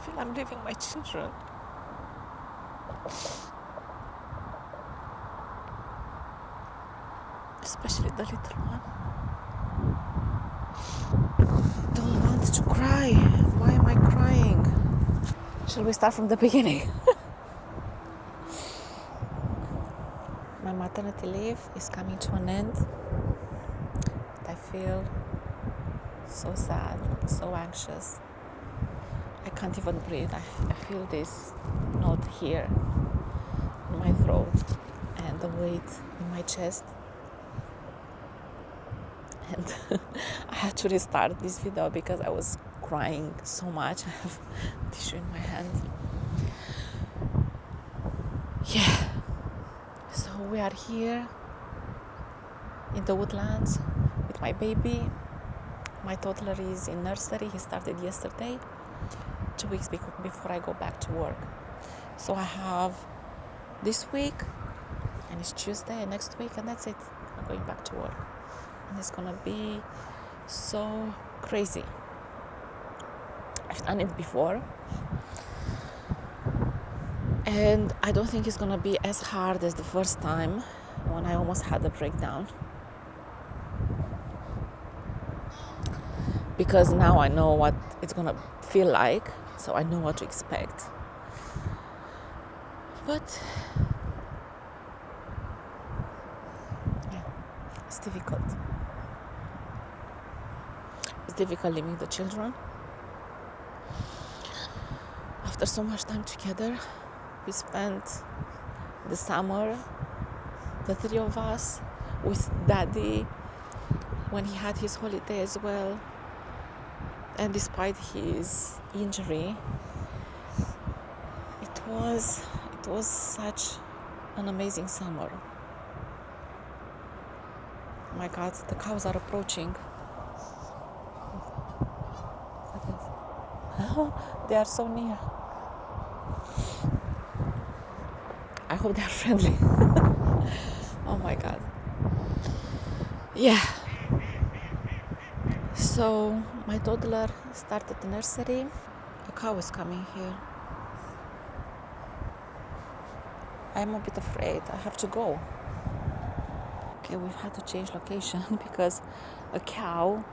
feel I'm leaving my children. Especially the little one. I don't want to cry. Why am I crying? Shall we start from the beginning? My maternity leave is coming to an end. I feel so sad, so anxious. I can't even breathe. I feel this knot here in my throat and the weight in my chest. And I had to restart this video because I was crying so much. I have tissue in my hand. Yeah. So we are here in the woodlands with my baby. My toddler is in nursery. He started yesterday, 2 weeks before I go back to work. So I have this week, and it's Tuesday, and next week, and that's it. I'm going back to work. And it's gonna be so crazy. I've done it before, and I don't think it's gonna be as hard as the first time when I almost had a breakdown, because now I know what it's gonna feel like, so I know what to expect. But yeah, it's difficult. It's difficult leaving the children. After so much time together, we spent the summer, the three of us, with Daddy when he had his holiday as well. And despite his injury, it was such an amazing summer. Oh my God, the cows are approaching. They are so near. I hope they are friendly. Oh my God. Yeah. So my toddler started the nursery. A cow is coming here. I'm a bit afraid. I have to go. Okay, we've had to change location because a cow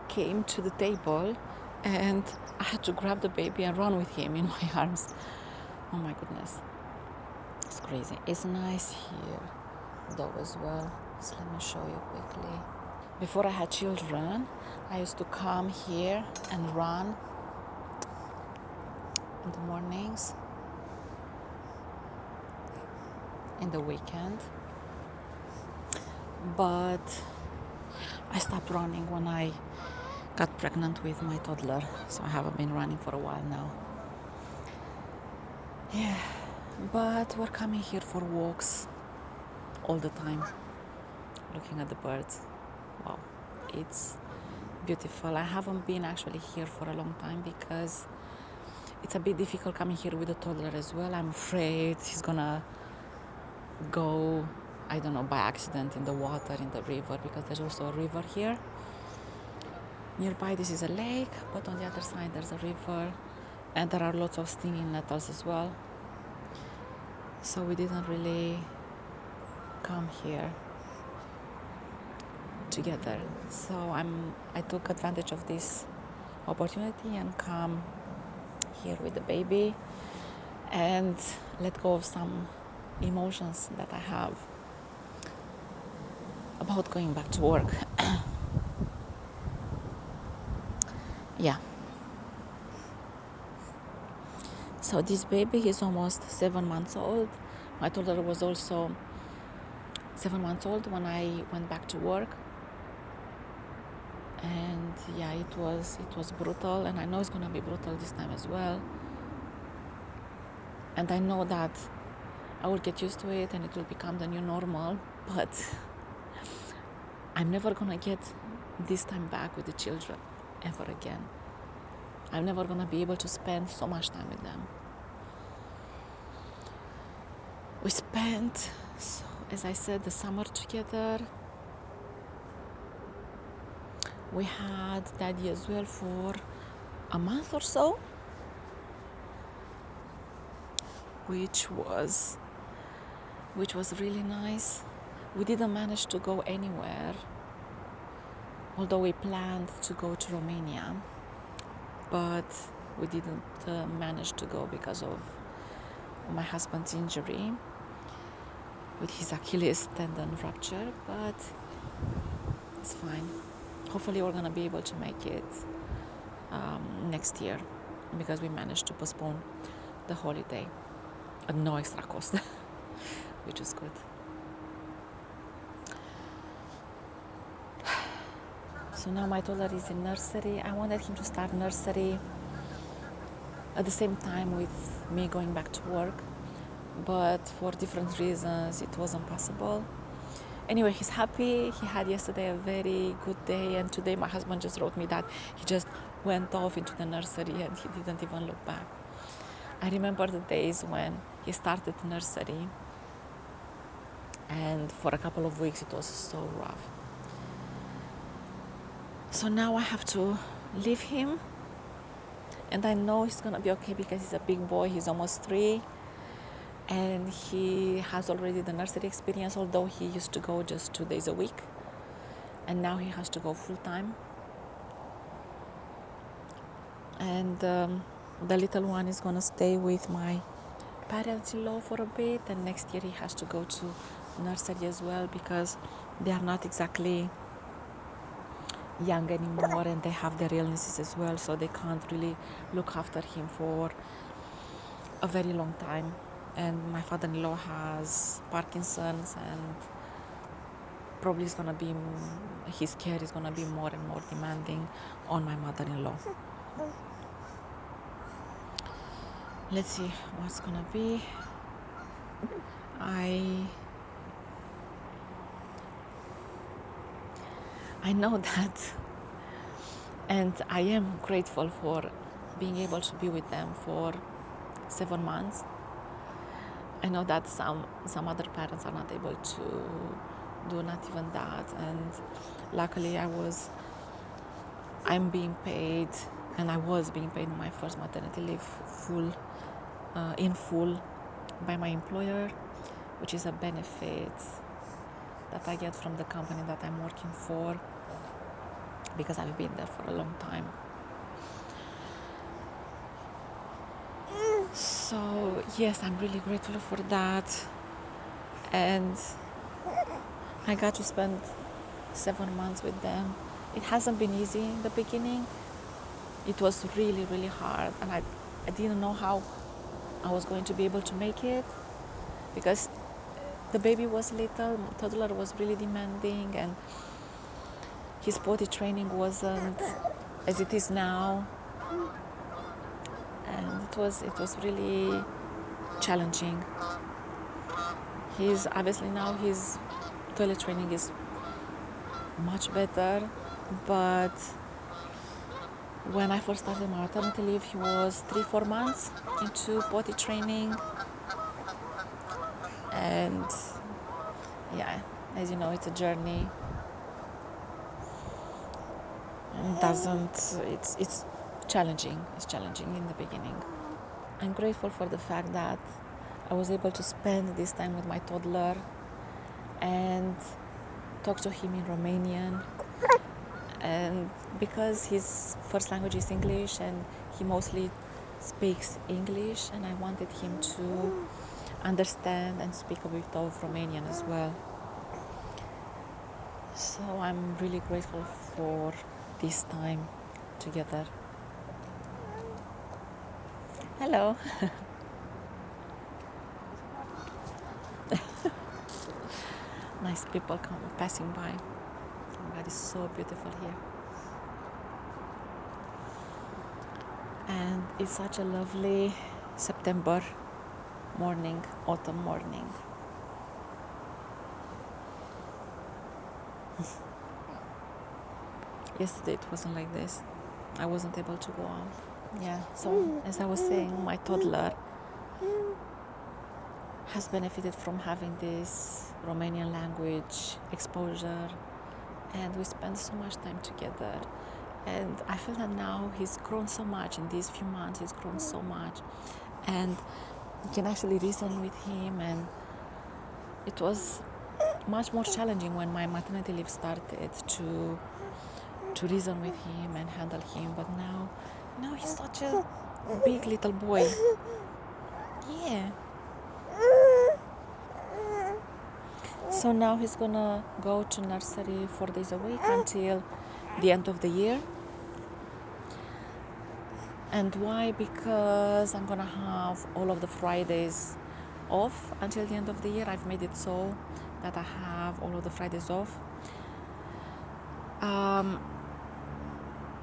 came to the table and I had to grab the baby and run with him in my arms. Oh my goodness. It's crazy. It's nice here though as well. So let me show you quickly. Before I had children, I used to come here and run in the mornings, in the weekend. But I stopped running when I got pregnant with my toddler, so I haven't been running for a while now. Yeah, but we're coming here for walks all the time, looking at the birds. Wow, it's beautiful. I haven't been actually here for a long time because it's a bit difficult coming here with a toddler as well. I'm afraid he's gonna go, I don't know, by accident in the water, in the river, because there's also a river here. Nearby this is a lake, but on the other side there's a river, and there are lots of stinging nettles as well. So we didn't really come here together. So I took advantage of this opportunity and come here with the baby and let go of some emotions that I have about going back to work. Yeah. So this baby is almost 7 months old. My toddler was also 7 months old when I went back to work. And yeah, it was brutal, and I know it's gonna be brutal this time as well. And I know that I will get used to it and it will become the new normal, but I'm never gonna get this time back with the children ever again. I'm never gonna be able to spend so much time with them. We spent, so, as I said, the summer together. We had Daddy as well for a month or so. which was really nice. We didn't manage to go anywhere, although we planned to go to Romania, but we didn't manage to go because of my husband's injury with his Achilles tendon rupture, but it's fine. Hopefully we're gonna be able to make it next year, because we managed to postpone the holiday at no extra cost, which is good. So now my toddler is in nursery. I wanted him to start nursery at the same time with me going back to work, but for different reasons it wasn't possible. Anyway, he's happy. He had yesterday a very good day, and today my husband just wrote me that he just went off into the nursery and he didn't even look back. I remember the days when he started nursery, and for a couple of weeks it was so rough. So now I have to leave him, and I know he's gonna be okay because he's a big boy. He's almost 3, and he has already the nursery experience, although he used to go just 2 days a week, and now he has to go full time. And the little one is gonna stay with my parents-in-law for a bit, and next year he has to go to nursery as well, because they are not exactly young anymore and they have their illnesses as well, so they can't really look after him for a very long time. And my father-in-law has Parkinson's, and probably his care is gonna be more and more demanding on my mother-in-law. Let's see what's gonna be. I know that, and I am grateful for being able to be with them for 7 months. I know that some other parents are not able to do not even that, and luckily I'm being paid, and I was being paid my first maternity leave in full by my employer, which is a benefit that I get from the company that I'm working for, because I've been there for a long time. So yes, I'm really grateful for that, and I got to spend 7 months with them. It hasn't been easy in the beginning. It was really, really hard, and I didn't know how I was going to be able to make it, because the baby was little, toddler was really demanding, and his potty training wasn't as it is now, and it was really challenging. His toilet training is much better, but when I first started my maternity leave, he was 3-4 months into potty training, and yeah, as you know, it's a journey, and it's challenging. It's challenging in the beginning. I'm grateful for the fact that I was able to spend this time with my toddler and talk to him in Romanian, and because his first language is English and he mostly speaks English, and I wanted him to understand and speak a bit of Romanian as well. So I'm really grateful for this time together. Hello. Nice people passing by. God is so beautiful here. And it's such a lovely September morning, autumn morning. Yesterday it wasn't like this. I wasn't able to go out. Yeah, so as I was saying, my toddler has benefited from having this Romanian language exposure, and we spend so much time together, and I feel that now he's grown so much in these few months. He's grown so much, and you can actually reason with him, and it was much more challenging when my maternity leave started to reason with him and handle him. But now he's such a big little boy. Yeah. So now he's gonna go to nursery 4 days a week until the end of the year. And why? Because I'm gonna have all of the Fridays off until the end of the year. I've made it so that I have all of the Fridays off.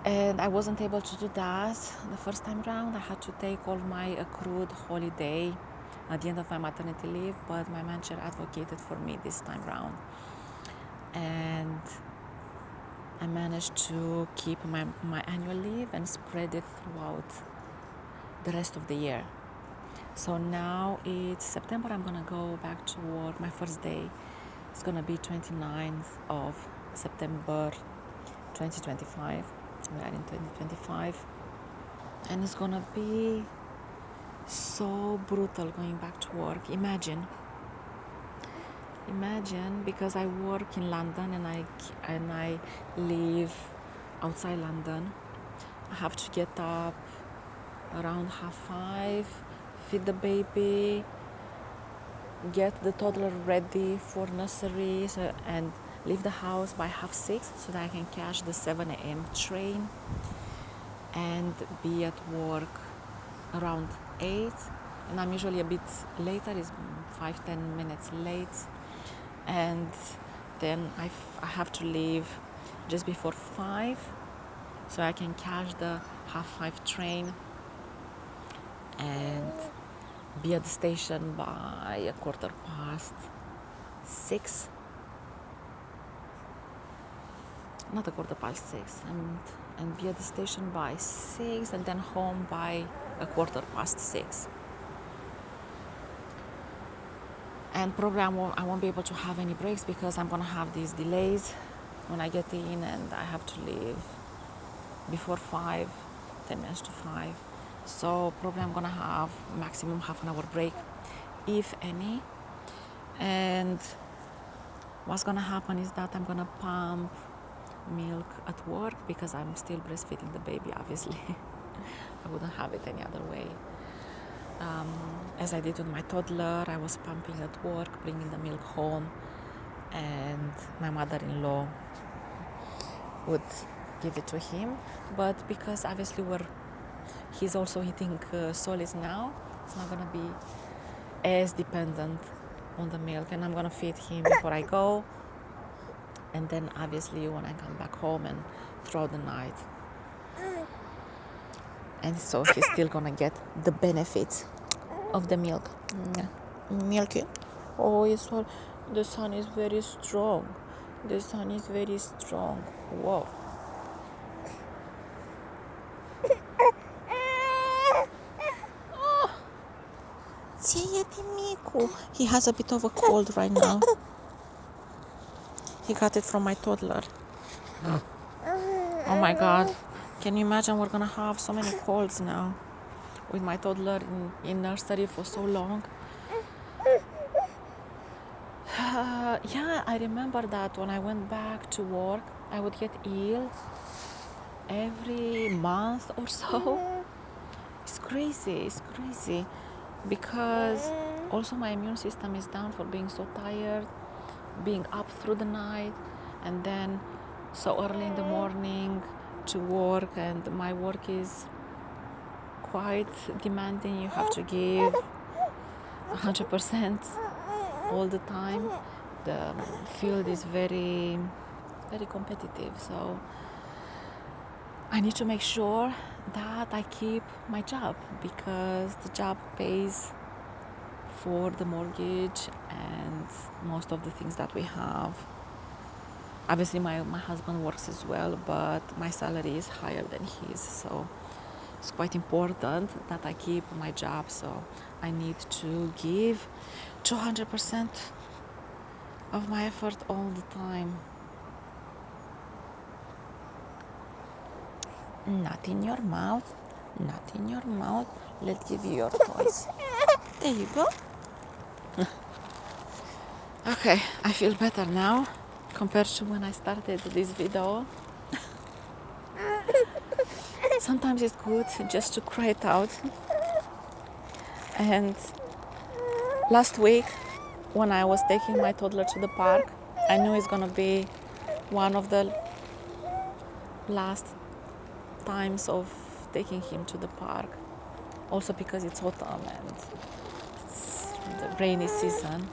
And I wasn't able to do that the first time round. I had to take all my accrued holiday at the end of my maternity leave, but my manager advocated for me this time round. And I managed to keep my annual leave and spread it throughout the rest of the year. So now it's September, I'm gonna go back to work. My first day is gonna be 29th of September 2025. We are in 2025. And it's gonna be so brutal going back to work. Imagine, because I work in London and I live outside London. I have to get up around 5:30, feed the baby, get the toddler ready for nursery, and leave the house by 6:30 so that I can catch the 7 a.m. train and be at work around 8. And I'm usually a bit later, it's 5-10 minutes late. And then I have to leave just before 5 so I can catch the 5:30 train and be at the station by 6:15. Not 6:15, and be at the station by 6 and then home by 6:15. And probably I won't be able to have any breaks because I'm gonna have these delays when I get in, and I have to leave before 5, 10 minutes to 5. So probably I'm gonna have maximum half an hour break, if any. And what's gonna happen is that I'm gonna pump milk at work because I'm still breastfeeding the baby, obviously. I wouldn't have it any other way. As I did with my toddler, I was pumping at work, bringing the milk home, and my mother-in-law would give it to him. But because obviously he's also eating solids now, it's not gonna be as dependent on the milk, and I'm gonna feed him before I go, and then obviously when I come back home and throughout the night. And so he's still gonna get the benefits of the milk. Milky. Oh, yes, the sun is very strong. The sun is very strong. Whoa. He has a bit of a cold right now. He got it from my toddler. Oh my God. Can you imagine we're gonna have so many colds now with my toddler in nursery for so long? Yeah, I remember that when I went back to work, I would get ill every month or so. It's crazy. Because also my immune system is down for being so tired, being up through the night, and then so early in the morning to work, and my work is quite demanding. You have to give 100% all the time. The field is very, very competitive, so I need to make sure that I keep my job because the job pays for the mortgage and most of the things that we have. Obviously my husband works as well, but my salary is higher than his, so it's quite important that I keep my job. So I need to give 200% of my effort all the time. Not in your mouth. Let's give you your toys. There you go. Okay, I feel better now compared to when I started this video. Sometimes it's good just to cry it out. And last week, when I was taking my toddler to the park, I knew it's gonna be one of the last times of taking him to the park. Also because it's autumn and it's the rainy season.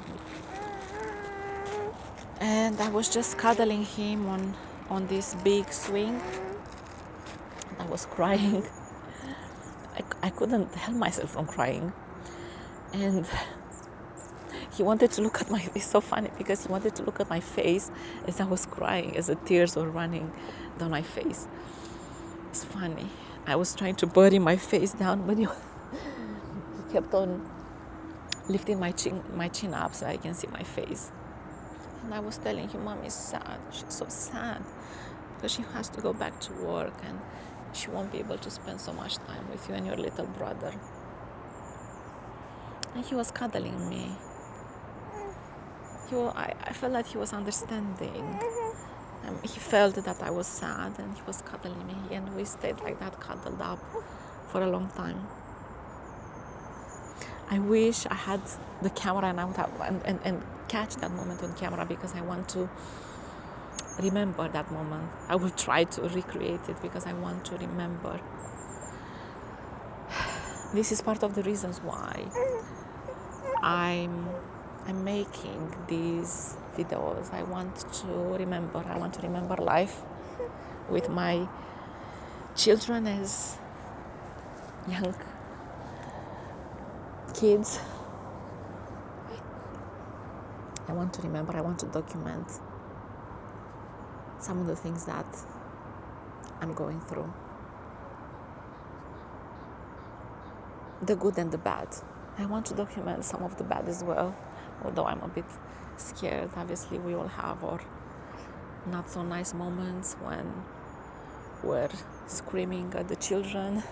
And I was just cuddling him on this big swing. I was crying. I couldn't help myself from crying. And he wanted to look at my face. It's so funny because he wanted to look at my face as I was crying, as the tears were running down my face. It's funny. I was trying to bury my face down, but he kept on lifting my chin up so I can see my face. And I was telling him, Mom is sad. She's so sad because she has to go back to work and she won't be able to spend so much time with you and your little brother. And he was cuddling me. I felt that he was understanding. He felt that I was sad and he was cuddling me, and we stayed like that, cuddled up for a long time. I wish I had the camera and I would have and catch that moment on camera because I want to remember that moment. I will try to recreate it because I want to remember. This is part of the reasons why I'm making these videos. I want to remember life with my children as young kids. I want to document some of the things that I'm going through. The good and the bad. I want to document some of the bad as well, although I'm a bit scared. Obviously, we all have our not so nice moments when we're screaming at the children.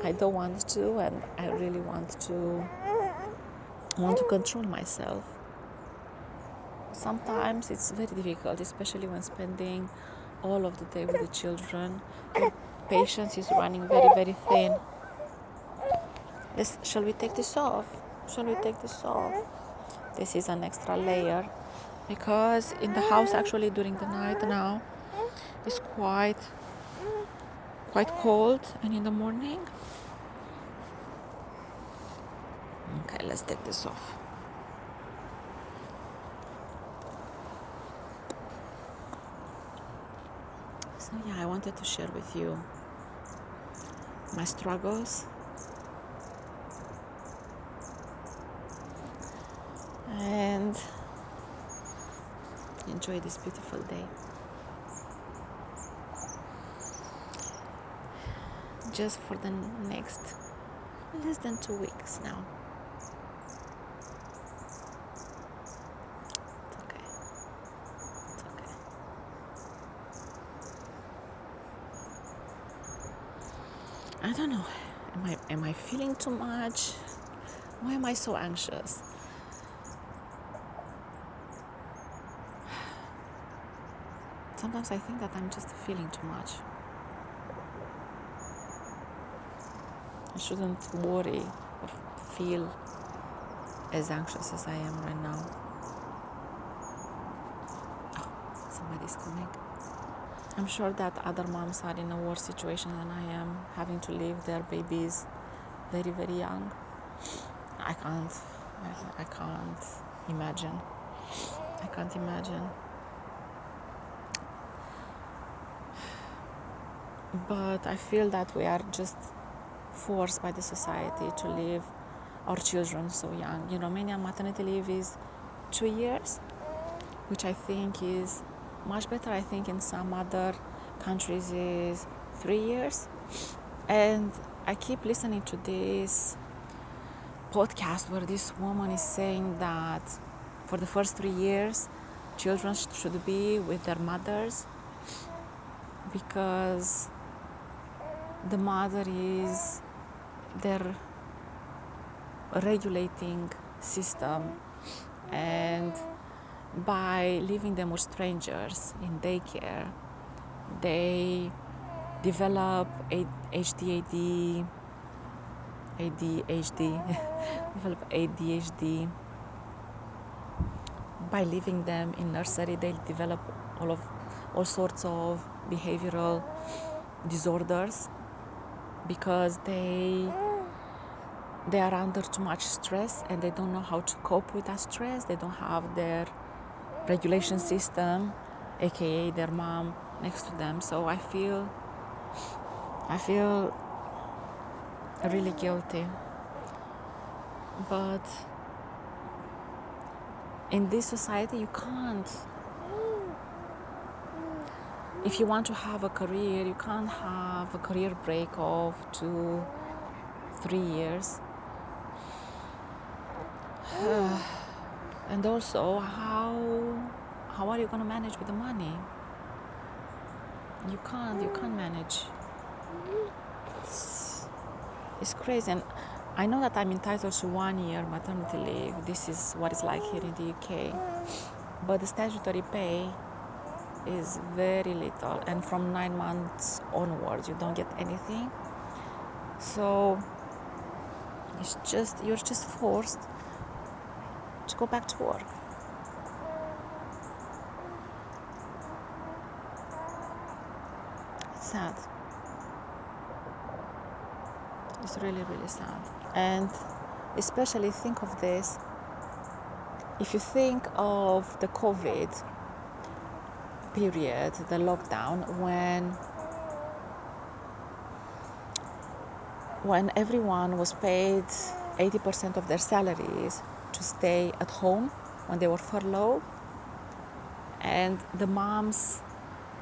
I don't want to, and I really want to control myself. Sometimes it's very difficult, especially when spending all of the day with the children. Your patience is running very, very thin. Shall we take this off? This is an extra layer because in the house actually during the night now it's quite cold, and in the morning. Okay, let's take this off. So yeah, I wanted to share with you my struggles and enjoy this beautiful day. Just for the next less than 2 weeks now. It's okay. I don't know. Am I feeling too much? Why am I so anxious? Sometimes I think that I'm just feeling too much. I shouldn't worry or feel as anxious as I am right now. Oh, somebody's coming. I'm sure that other moms are in a worse situation than I am, having to leave their babies very, very young. I can't imagine. But I feel that we are just forced by the society to leave our children so young. In Romania, maternity leave is 2 years, which I think is much better. I think in some other countries is 3 years. And I keep listening to this podcast where this woman is saying that for the first 3 years, children should be with their mothers because the mother is their regulating system, and by leaving them with strangers in daycare, they develop ADHD, develop ADHD. By leaving them in nursery, they develop all sorts of behavioral disorders because they are under too much stress and they don't know how to cope with that stress. They don't have their regulation system, aka their mom, next to them. So I feel really guilty. But in this society, you can't. If you want to have a career, you can't have a career break of 2-3 years. And also, how are you going to manage with the money? You can't manage. It's crazy. And I know that I'm entitled to 1 year maternity leave. This is what it's like here in the UK. But the statutory pay is very little, and from 9 months onwards you don't get anything. So you're just forced to go back to work. It's sad. It's really, really sad. And especially think of this, if you think of the COVID period, the lockdown, when everyone was paid 80% of their salaries to stay at home when they were furloughed, and the moms,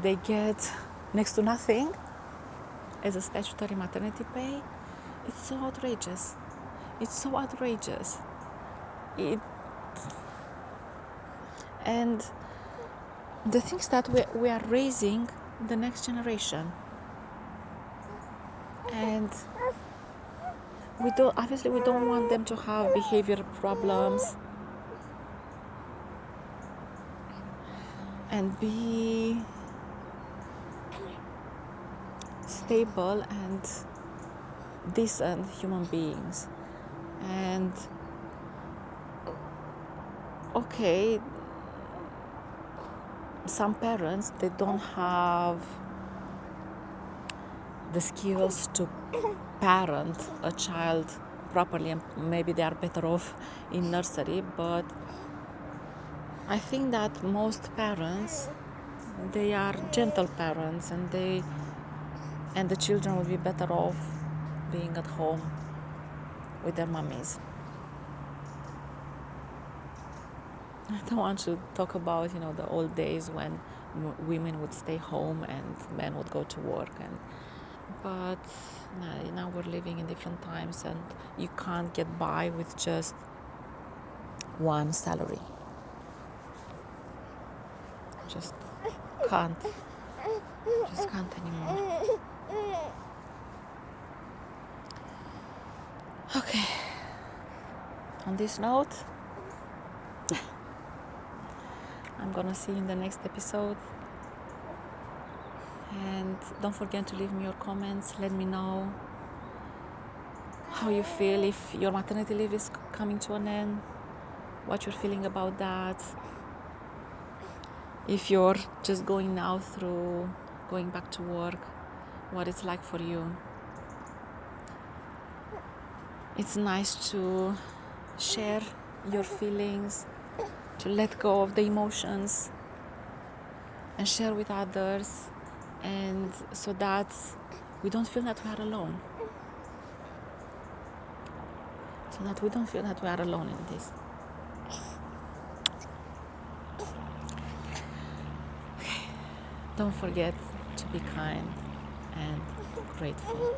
they get next to nothing as a statutory maternity pay. It's so outrageous. And the things that we are raising the next generation, and we don't want them to have behavior problems and be stable and decent human beings. And okay, some parents, they don't have the skills to parent a child properly, and maybe they are better off in nursery, but I think that most parents, they are gentle parents, and the children will be better off being at home with their mummies. I don't want to talk about, the old days when women would stay home and men would go to work, but now we're living in different times, and you can't get by with just one salary. Just can't anymore. Okay, on this note, I'm gonna see you in the next episode, and don't forget to leave me your comments. Let me know how you feel, if your maternity leave is coming to an end, what you're feeling about that, if you're just going now through going back to work, what it's like for you. It's nice to share your feelings, to let go of the emotions and share with others, and so that we don't feel that we are alone. In this. Okay. Don't forget to be kind and grateful.